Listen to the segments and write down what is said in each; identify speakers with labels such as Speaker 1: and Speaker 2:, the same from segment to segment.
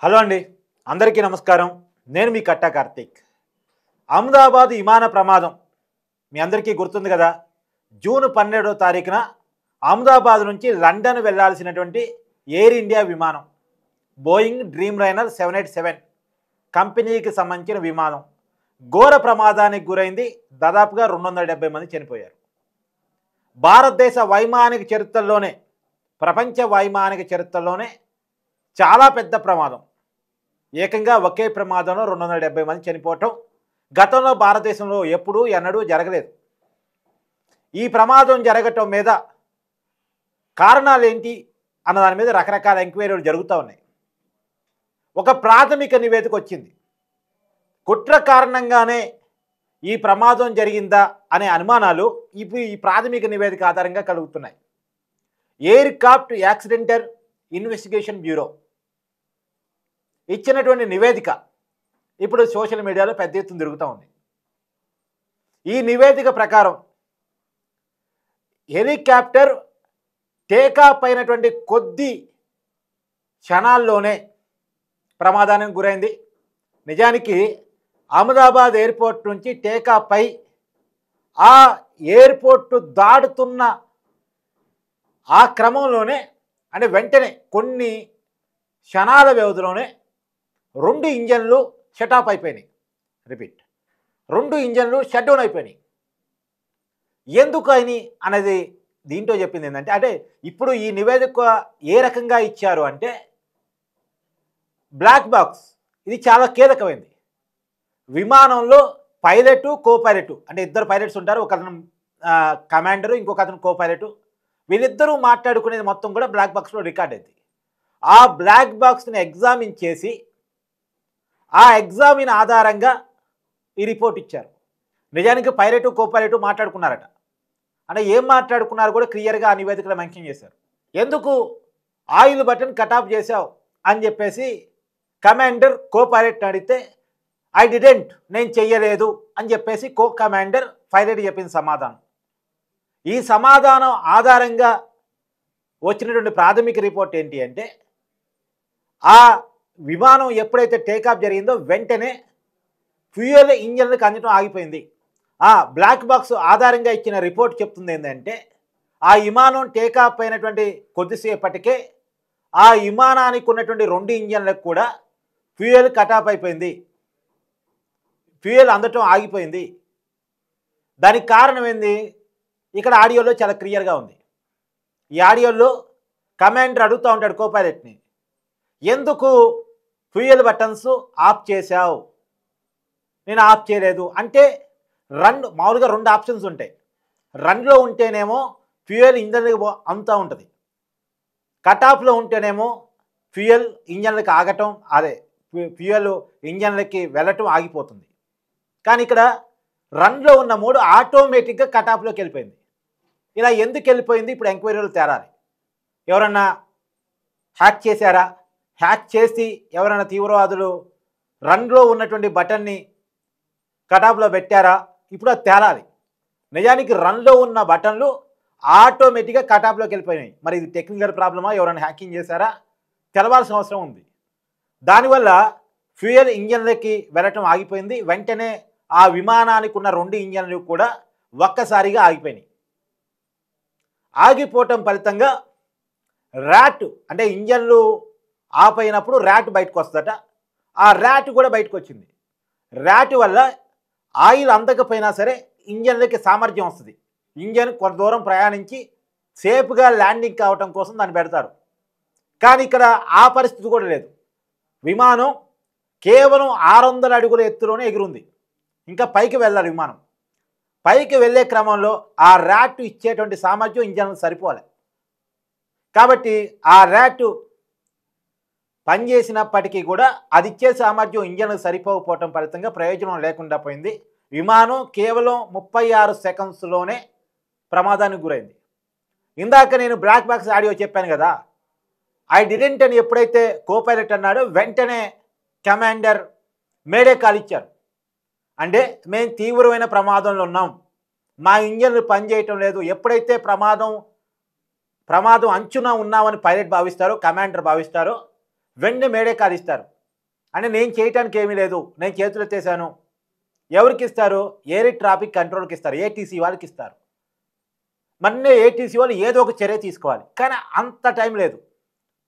Speaker 1: Hello అండి, అందరికీ నమస్కారం. నేను మీ కట్టా కార్తీక్. అహ్మదాబాద్ విమాన ప్రమాదం మీ అందరికీ గుర్తుంది కదా. జూన్ 12వ తారీఖున అహ్మదాబాద్ నుంచి లండన్ వెళ్లాల్సినటువంటి ఎయిర్ ఇండియా విమానం బోయింగ్ డ్రీమ్ లైనర్ 787 కంపెనీకి సంబంధించిన విమానం ఘోర ప్రమాదానికి గురైంది. దాదాపుగా 270 మంది చనిపోయారు. భారతదేశ వైమానిక చరిత్రలోనే, ప్రపంచ వైమానిక చరిత్రలోనే చాలా పెద్ద ప్రమాదం. ఏకంగా ఒకే ప్రమాదంలో 270 మంది చనిపోవటం గతంలో భారతదేశంలో ఎప్పుడూ ఎన్నడూ జరగలేదు. ఈ ప్రమాదం జరగటం మీద కారణాలు ఏంటి అన్న దాని మీద రకరకాల ఎంక్వైరీలు జరుగుతూ ఉన్నాయి. ఒక ప్రాథమిక నివేదిక వచ్చింది. కుట్ర కారణంగానే ఈ ప్రమాదం జరిగిందా అనే అనుమానాలు ఇప్పుడు ఈ ప్రాథమిక నివేదిక ఆధారంగా కలుగుతున్నాయి. ఎయిర్క్రాఫ్ట్ యాక్సిడెంటల్ ఇన్వెస్టిగేషన్ బ్యూరో ఇచ్చినటువంటి నివేదిక ఇప్పుడు సోషల్ మీడియాలో పెద్ద ఎత్తున తిరుగుతూ ఉంది. ఈ నివేదిక ప్రకారం హెలికాప్టర్ టేకాఫ్ అయినటువంటి కొద్ది క్షణాల్లోనే ప్రమాదానికి గురైంది. నిజానికి అహ్మదాబాద్ ఎయిర్పోర్ట్ నుంచి టేకాఫ్ అయి ఆ ఎయిర్పోర్ట్ దాటుతున్న ఆ క్రమంలోనే, అంటే వెంటనే కొన్ని క్షణాల వ్యవధిలోనే 2 ఇంజన్లు షటాప్ అయిపోయినాయి. రిపీట్, 2 ఇంజన్లు షట్ డౌన్ అయిపోయినాయి. ఎందుకు అని అనేది దీంట్లో చెప్పింది ఏంటంటే, అంటే ఇప్పుడు ఈ నివేదిక ఏ రకంగా ఇచ్చారు అంటే, బ్లాక్ బాక్స్ ఇది చాలా కీలకమైంది. విమానంలో పైలట్ కో పైలట్ అంటే ఇద్దరు పైలట్స్ ఉంటారు. ఒక అతను కమాండరు, ఇంకొక అతను కో పైలట్. వీళ్ళిద్దరూ మాట్లాడుకునేది మొత్తం కూడా బ్లాక్ బాక్స్లో రికార్డ్ అయింది. ఆ బ్లాక్ బాక్స్ని ఎగ్జామిన్ చేసి ఆ ఎగ్జామిన్ ఆధారంగా ఈ రిపోర్ట్ ఇచ్చారు. నిజానికి పైలట్ కో పైలట్ మాట్లాడుకున్నారట. అంటే ఏం మాట్లాడుకున్నారు కూడా క్లియర్గా ఆ నివేదికలో మెన్షన్ చేశారు. ఎందుకు ఆయిల్ బటన్ కట్ ఆఫ్ చేశావు అని చెప్పేసి కమాండర్ కో పైలట్ అడిగితే ఐ డిడెంట్, నేను చెయ్యలేదు అని చెప్పేసి కో కమాండర్ పైలట్ చెప్పిన సమాధానం. ఈ సమాధానం ఆధారంగా వచ్చినటువంటి ప్రాథమిక రిపోర్ట్ ఏంటి అంటే, ఆ విమానం ఎప్పుడైతే టేకాఫ్ జరిగిందో వెంటనే ఫ్యూయల్ ఇంజన్లకు అందటం ఆగిపోయింది. ఆ బ్లాక్ బాక్స్ ఆధారంగా ఇచ్చిన రిపోర్ట్ చెప్తుంది ఏంటంటే, ఆ విమానం టేకాఫ్ అయినటువంటి కొద్దిసేపటికే ఆ విమానానికి ఉన్నటువంటి 2 ఇంజన్లకు కూడా ఫ్యూయల్ కట్ ఆఫ్ అయిపోయింది, ఫ్యూయల్ అందటం ఆగిపోయింది. దానికి కారణం ఏంది? ఇక్కడ ఆడియోలో చాలా క్లియర్గా ఉంది. ఈ ఆడియోలో కమాండర్ అడుగుతూ ఉంటాడు కో పైలట్ని, ఎందుకు ఫ్యూయల్ బటన్స్ ఆఫ్ చేశావు? నేను ఆఫ్ చేయలేదు అంటే మామూలుగా 2 ఆప్షన్స్ ఉంటాయి. రన్లో ఉంటేనేమో ఫ్యూయల్ ఇంజన్లకు అంతా ఉంటుంది, కట్ ఆఫ్లో ఉంటేనేమో ఫ్యూయల్ ఇంజన్లకు ఆగటం, అదే ఫ్యూయల్ ఇంజన్లకి వెళ్ళటం ఆగిపోతుంది. కానీ ఇక్కడ రన్లో ఉన్న మోడ్ ఆటోమేటిక్గా కట్ ఆఫ్లోకి వెళ్ళిపోయింది. ఇలా ఎందుకు వెళ్ళిపోయింది? ఇప్పుడు ఎంక్వైరీలు తేరాలి. ఎవరన్నా హ్యాక్ చేశారా? హ్యాక్ చేసి ఎవరైనా తీవ్రవాదులు రన్లో ఉన్నటువంటి బటన్ని కటాఫ్లో పెట్టారా? ఇప్పుడు అది తేలాలి. నిజానికి రన్లో ఉన్న బటన్లు ఆటోమేటిక్గా కటాఫ్లోకి వెళ్ళిపోయినాయి. మరి ఇది టెక్నికల్ ప్రాబ్లమా, ఎవరైనా హ్యాకింగ్ చేశారా? తెలవాల్సిన అవసరం ఉంది. దానివల్ల ఫ్యూయల్ ఇంజన్లకి వెళ్ళటం ఆగిపోయింది. వెంటనే ఆ విమానానికి ఉన్న 2 ఇంజన్లు కూడా ఒక్కసారిగా ఆగిపోయినాయి. ఆగిపోవటం ఫలితంగా ర్యాట్, అంటే ఇంజన్లు ఆఫ్ అయినప్పుడు ర్యాట్ బయటకు వస్తుందట. ఆ ర్యాట్ కూడా బయటకు వచ్చింది. ర్యాట్ వల్ల ఆయిల్ అందకపోయినా సరే ఇంజన్లకి సామర్థ్యం వస్తుంది. ఇంజన్ కొంత దూరం ప్రయాణించి సేఫ్గా ల్యాండింగ్ కావటం కోసం దాన్ని పెడతారు. కానీ ఇక్కడ ఆ పరిస్థితి కూడా లేదు. విమానం కేవలం 600 అడుగుల ఎత్తులోనే ఎగురుంది. ఇంకా పైకి వెళ్ళాలి విమానం. పైకి వెళ్ళే క్రమంలో ఆ ర్యాట్ ఇచ్చేటువంటి సామర్థ్యం ఇంజన్లకు సరిపోవాలి. కాబట్టి ఆ ర్యాట్ పనిచేసినప్పటికీ కూడా అది ఇచ్చే సామర్థ్యం ఇంజన్లకు సరిపోకపోవటం ఫలితంగా ప్రయోజనం లేకుండా పోయింది. విమానం కేవలం 36 సెకండ్స్లోనే ప్రమాదానికి గురైంది. ఇందాక నేను బ్లాక్ బాక్స్ ఆడియో చెప్పాను కదా, ఐ డిడెంట్ అని ఎప్పుడైతే కో పైలట్ అన్నాడో వెంటనే కమాండర్ మేడే కాల్ ఇచ్చారు. అంటే మేము తీవ్రమైన ప్రమాదంలో ఉన్నాం, మా ఇంజన్లు పనిచేయటం లేదు. ఎప్పుడైతే ప్రమాదం అంచున ఉన్నామని పైలట్ భావిస్తారో, కమాండర్ భావిస్తారో, వెంటనే మేడే కాల్ ఇస్తారు. అంటే నేను చేయటానికి ఏమీ లేదు, నేను చేతులు ఎత్తేసాను. ఎవరికి ఇస్తారు? ఎయిర్ ట్రాఫిక్ కంట్రోల్కి ఇస్తారు, ఏటీసీ వాళ్ళకి ఇస్తారు. మొన్నే ఏటీసీ వాళ్ళు ఏదో ఒక చర్య తీసుకోవాలి, కానీ అంత టైం లేదు.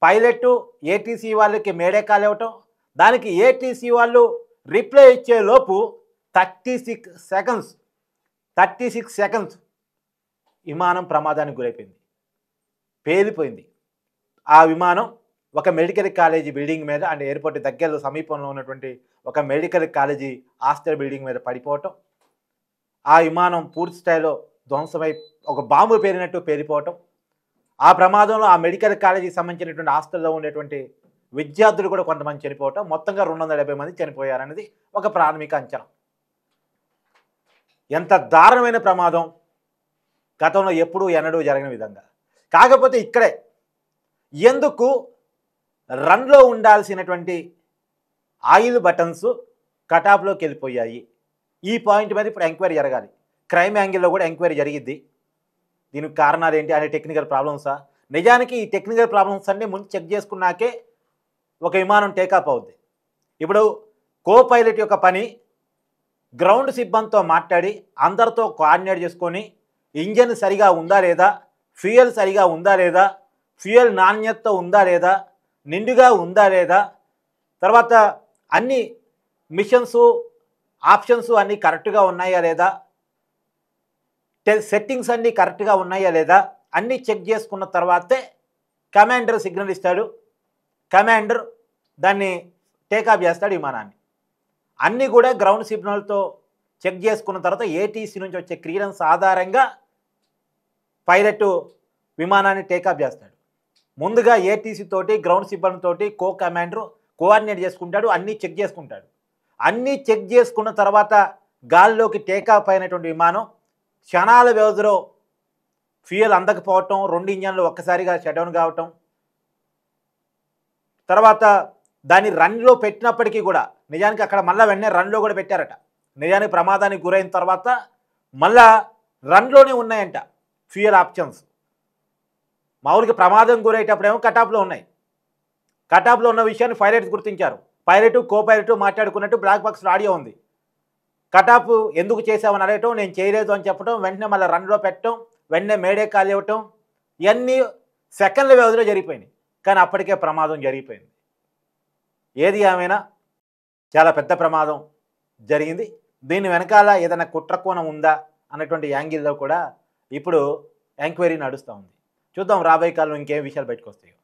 Speaker 1: పైలట్ ఏటీసీ వాళ్ళకి మేడే కాల్ ఇవ్వటం, దానికి ఏటీసీ వాళ్ళు రిప్లై ఇచ్చే లోపు 36 సెకండ్స్ విమానం ప్రమాదానికి గురైపోయింది, పేలిపోయింది. ఆ విమానం ఒక మెడికల్ కాలేజీ బిల్డింగ్ మీద, అంటే ఎయిర్పోర్ట్ దగ్గరలో సమీపంలో ఉన్నటువంటి ఒక మెడికల్ కాలేజీ హాస్టల్ బిల్డింగ్ మీద పడిపోవటం, ఆ విమానం పూర్తి స్థాయిలో ధ్వంసమై ఒక బాంబు పేలినట్టు పేలిపోవటం. ఆ ప్రమాదంలో ఆ మెడికల్ కాలేజీకి సంబంధించినటువంటి హాస్టల్లో ఉండేటువంటి విద్యార్థులు కూడా కొంతమంది చనిపోవటం, మొత్తంగా 270 మంది చనిపోయారనేది ఒక ప్రాథమిక అంచనా. ఎంత దారుణమైన ప్రమాదం, గతంలో ఎప్పుడూ ఎన్నడూ జరగని విధంగా. కాకపోతే ఇక్కడే ఎందుకు రన్లో ఉండాల్సినటువంటి ఆయిల్ బటన్స్ కటాప్లోకి వెళ్ళిపోయాయి, ఈ పాయింట్ మీద ఇప్పుడు ఎంక్వైరీ జరగాలి. క్రైమ్ యాంగిల్లో కూడా ఎంక్వైరీ జరిగిద్ది. దీనికి కారణాలు ఏంటి అనే టెక్నికల్ ప్రాబ్లమ్సా? నిజానికి ఈ టెక్నికల్ ప్రాబ్లమ్స్ అన్నీ ముందు చెక్ చేసుకున్నాకే ఒక విమానం టేకాఫ్ అవుద్ది. ఇప్పుడు కో పైలట్ యొక్క పని గ్రౌండ్ సిబ్బందితో మాట్లాడి అందరితో కోఆర్డినేట్ చేసుకొని ఇంజన్ సరిగా ఉందా లేదా, ఫ్యూయల్ సరిగా ఉందా లేదా, ఫ్యూయల్ నాణ్యతతో ఉందా లేదా, నిండుగా ఉందా లేదా, తర్వాత అన్ని మిషన్స్ ఆప్షన్స్ అన్నీ కరెక్ట్గా ఉన్నాయా లేదా, సెట్టింగ్స్ అన్నీ కరెక్ట్గా ఉన్నాయా లేదా, అన్నీ చెక్ చేసుకున్న తర్వాతే కమాండర్ సిగ్నల్ ఇస్తాడు. కమాండర్ దాన్ని టేకాఫ్ చేస్తాడు విమానాన్ని. అన్నీ కూడా గ్రౌండ్ సిగ్నల్తో చెక్ చేసుకున్న తర్వాత ఏటీసీ నుంచి వచ్చే క్లియరెన్స్ ఆధారంగా పైలట్ విమానాన్ని టేకాఫ్ చేస్తాడు. ముందుగా ఏటీసీ తోటి గ్రౌండ్ సిబ్బందితోటి కో కమాండర్ కోఆర్డినేట్ చేసుకుంటాడు, అన్నీ చెక్ చేసుకుంటాడు. అన్నీ చెక్ చేసుకున్న తర్వాత గాల్లోకి టేకాఫ్ అయినటువంటి విమానం క్షణాల వ్యవధిలో ఫ్యూయల్ అందకపోవటం, 2 ఇంజన్లు ఒక్కసారిగా షట్డౌన్ కావటం, తర్వాత దాన్ని రన్లో పెట్టినప్పటికీ కూడా నిజానికి అక్కడ మళ్ళీ వెంటనే రన్లో కూడా పెట్టారట. నిజానికి ప్రమాదానికి గురైన తర్వాత మళ్ళా రన్లోనే ఉన్నాయంట ఫ్యూయల్ ఆప్షన్స్. మామూలుగా ప్రమాదం గురయ్యేటప్పుడేమో కటాప్లో ఉన్నాయి. కటాప్లో ఉన్న విషయాన్ని పైలట్స్ గుర్తించారు. పైలట్ కో పైలట్ మాట్లాడుకున్నట్టు బ్లాక్ బాక్స్లో ఆడియో ఉంది. కటాప్ ఎందుకు చేసామని అడగటం, నేను చేయలేదు అని చెప్పడం, వెంటనే మళ్ళీ రన్లో పెట్టడం, వెంటనే మేడే కాల్ ఇవ్వటం, ఇవన్నీ సెకండ్ల వ్యవధిలో జరిగిపోయినాయి. కానీ అప్పటికే ప్రమాదం జరిగిపోయింది. ఏది ఏమైనా చాలా పెద్ద ప్రమాదం జరిగింది. దీని వెనకాల ఏదైనా కుట్రకోణం ఉందా అన్నటువంటి యాంగిల్లో కూడా ఇప్పుడు ఎంక్వైరీ నడుస్తూ ఉంది. చూద్దాం రాబోయే కాలంలో ఇంకేం విషయాలు బయటకు వస్తాయో.